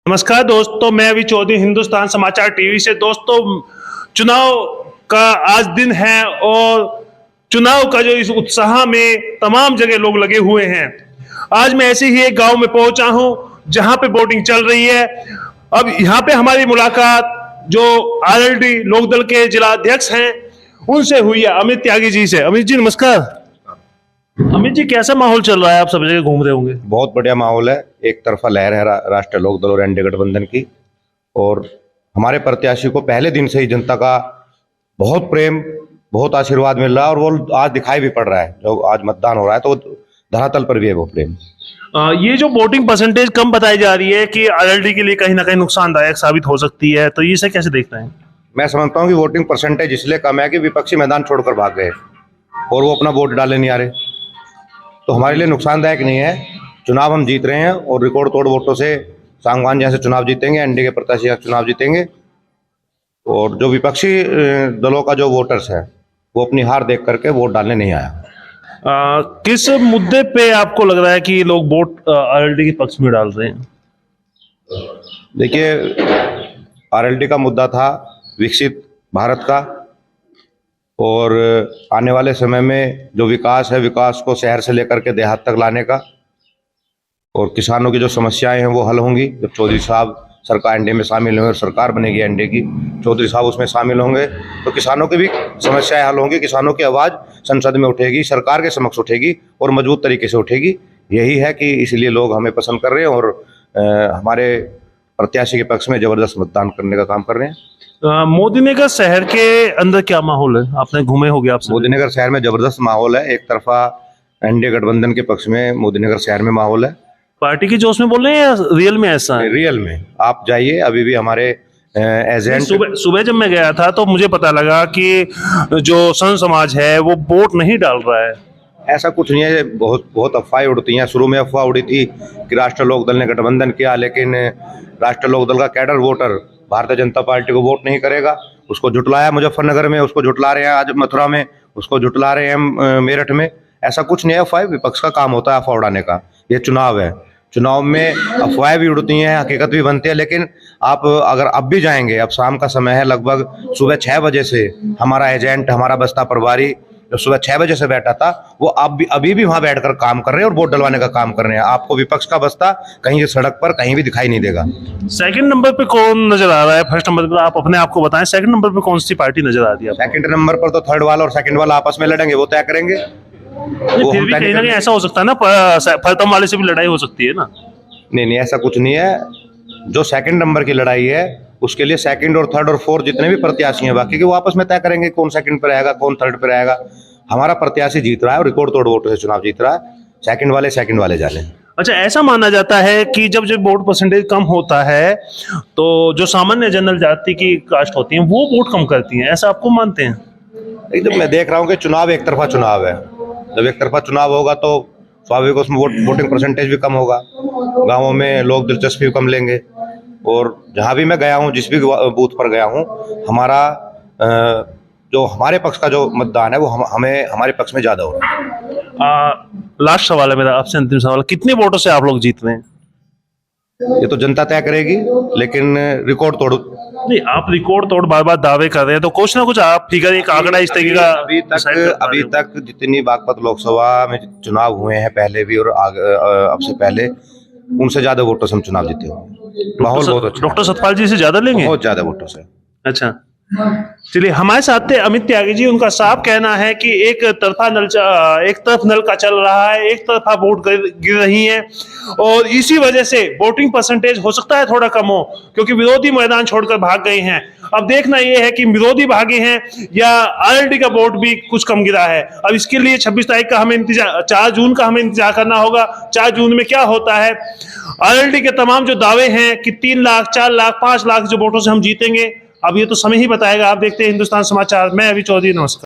नमस्कार दोस्तों, मैं अभी चौधरी हिंदुस्तान समाचार टीवी से। दोस्तों, चुनाव का आज दिन है और चुनाव का जो इस उत्साह में तमाम जगह लोग लगे हुए हैं। आज मैं ऐसे ही एक गांव में पहुंचा हूं जहां पे वोटिंग चल रही है। अब यहां पे हमारी मुलाकात जो आरएलडी लोकदल के जिला अध्यक्ष हैं उनसे हुई है, अमित त्यागी जी से। अमित जी नमस्कार। अमित जी, कैसा माहौल चल रहा है? आप सब जगह घूम रहे होंगे। बहुत बढ़िया माहौल है। एक तरफा लहर है राष्ट्रीय लोकदल और एनडीए गठबंधन की, और हमारे प्रत्याशी को पहले दिन से ही जनता का बहुत प्रेम, बहुत आशीर्वाद मिल रहा है, और वो आज दिखाई भी पड़ रहा है। जो आज मतदान हो रहा है तो धरातल पर भी है वो प्रेम। ये जो वोटिंग परसेंटेज कम बताई जा रही है कि आरएलडी के लिए कहीं ना कहीं नुकसानदायक साबित हो सकती है, तो इसे कैसे देख रहे हैं? मैं समझता हूँ कि वोटिंग परसेंटेज इसलिए कम है कि विपक्षी मैदान छोड़कर भाग गए और वो अपना वोट डालने नहीं आ रहे, तो हमारे लिए नुकसानदायक नहीं है। चुनाव हम जीत रहे हैं और रिकॉर्ड तोड़ वोटों से सांगवान जैसे चुनाव जीतेंगे, एनडीए के प्रत्याशी चुनाव जीतेंगे, और जो विपक्षी दलों का जो वोटर्स है वो अपनी हार देख करके वोट डालने नहीं आया। किस मुद्दे पे आपको लग रहा है कि लोग वोट आरएलडी के पक्ष में डाल रहे हैं? देखिए, आरएलडी का मुद्दा था विकसित भारत का, और आने वाले समय में जो विकास है, विकास को शहर से लेकर के देहात तक लाने का, और किसानों की जो समस्याएं हैं वो हल होंगी जब चौधरी साहब सरकार एनडीए में शामिल होंगे और सरकार बनेगी एनडीए की, चौधरी साहब उसमें शामिल होंगे तो किसानों की भी समस्याएं हल होंगी। किसानों की आवाज़ संसद में उठेगी, सरकार के समक्ष उठेगी और मजबूत तरीके से उठेगी। यही है कि इसलिए लोग हमें पसंद कर रहे हैं और हमारे प्रत्याशी के पक्ष में जबरदस्त मतदान करने का काम कर रहे हैं। मोदीनगर शहर के अंदर क्या माहौल है? आपने घूमे होंगे आप? मोदीनगर शहर में जबरदस्त माहौल है। एक तरफा एनडीए गठबंधन के पक्ष में मोदीनगर शहर में माहौल है। पार्टी की जोश में बोल रहे हैं या रियल में ऐसा है? रियल में आप जाइए, अभी भी हमारे एजेंट। सुबह जब मैं गया था तो मुझे पता लगा कि जो संत समाज है वो वोट नहीं डाल रहा है। ऐसा कुछ नहीं है, बहुत अफवाहें उड़ती हैं। शुरू में अफवाह उड़ी थी कि राष्ट्रीय लोकदल ने गठबंधन किया, लेकिन राष्ट्रीय लोकदल का cadre voter Bharatiya Janata party को वोट नहीं करेगा। उसको जुटलाया मुजफ्फरनगर में, उसको जुटला रहे हैं आज मथुरा में, उसको जुटला रहे हैं मेरठ में। ऐसा कुछ नहीं है। अफवाह विपक्ष का काम होता है अफवाह उड़ाने का। ये चुनाव है, चुनाव में अफवाहें भी उड़ती हैं, हकीकत भी बनती है। लेकिन आप अगर अब भी जाएंगे, अब शाम का समय है, लगभग सुबह 6 बजे से हमारा एजेंट, हमारा बस्ता प्रभारी जो सुबह 6 बजे से बैठा था, वो अभी भी वहां बैठकर काम कर रहे हैं और वोट डलवाने का काम कर रहे हैं। आपको विपक्ष का बस्ता कहीं सड़क पर कहीं भी दिखाई नहीं देगा। सेकंड नंबर पे कौन नजर आ रहा है? फर्स्ट नंबर पर आप अपने आप को बताएं। सेकंड नंबर पे कौन सी पार्टी नजर आ रही है? सेकंड नंबर पर तो थर्ड वाला और सेकंड वाला आपस में लड़ेंगे, वो तय करेंगे। फिर भी कहीं ना कहीं ऐसा हो सकता है ना, प्रथम वाले से भी लड़ाई हो सकती है ना? नहीं, ऐसा कुछ नहीं है। जो सेकंड नंबर की लड़ाई है उसके लिए सेकंड और थर्ड और फोर्थ जितने भी प्रत्याशी हैं बाकी के, वो आपस में तय करेंगे कौन सेकंड पे रहेगा, कौन थर्ड पे रहेगा। हमारा प्रत्याशी जीत रहा है और रिकॉर्ड तोड़ वोटों से चुनाव जीत रहा है। सेकंड वाले जाने। अच्छा, ऐसा माना जाता है कि जब वोट परसेंटेज कम होता है तो जो सामान्य जनरल जाति की कास्ट होती है वो वोट कम करती हैं, ऐसा आपको मानते हैं? एकदम मैं देख रहा हूँ कि चुनाव एक तरफा चुनाव है। जब एक तरफा चुनाव होगा तो स्वाभाविक उसमें वोटिंग परसेंटेज भी कम होगा, गाँवों में लोग दिलचस्पी कम लेंगे। और जहाँ भी मैं गया हूँ, जिस भी बूथ पर गया हूँ, हमारा जो हमारे पक्ष का जो मतदान है वो हमें हमारे पक्ष में ज्यादा हो रहा है। लास्ट सवाल है मेरा आपसे, अंतिम सवाल। कितने वोटों से आप लोग जीत रहे हैं? ये तो जनता तय करेगी, लेकिन रिकॉर्ड तोड़ नहीं, आप रिकॉर्ड तोड़ बार बार दावे कर रहे हैं तो कुछ ना कुछ आप फिगर, एक आंकड़ा इस तरीके का अभी तक जितनी बागपत लोकसभा में चुनाव हुए हैं पहले भी और अब से पहले, उनसे ज्यादा वोटों से हम चुनाव जीते हुए। माहौल बहुत अच्छा। डॉक्टर सतपाल जी से ज्यादा लेंगे? बहुत ज्यादा वोटों से। अच्छा, चलिए, हमारे साथ थे अमित त्यागी जी। उनका साफ कहना है कि एक तरफ नल का चल रहा है, एक तरफा वोट गिर रही हैं, और इसी वजह से वोटिंग परसेंटेज हो सकता है थोड़ा कम हो, क्योंकि विरोधी मैदान छोड़कर भाग गए हैं। अब देखना यह है कि विरोधी भागे हैं या आरएलडी का वोट भी कुछ कम गिरा है। अब इसके लिए 26 तारीख का हमें इंतजार, 4 जून का हमें इंतजार करना होगा। 4 जून में क्या होता है। आरएलडी के तमाम जो दावे हैं कि 3 लाख, 4 लाख, 5 लाख जो वोटों से हम जीतेंगे, अब ये तो समय ही बताएगा। आप देखते हैं हिंदुस्तान समाचार। मैं अभी चौधरी, नमस्कार।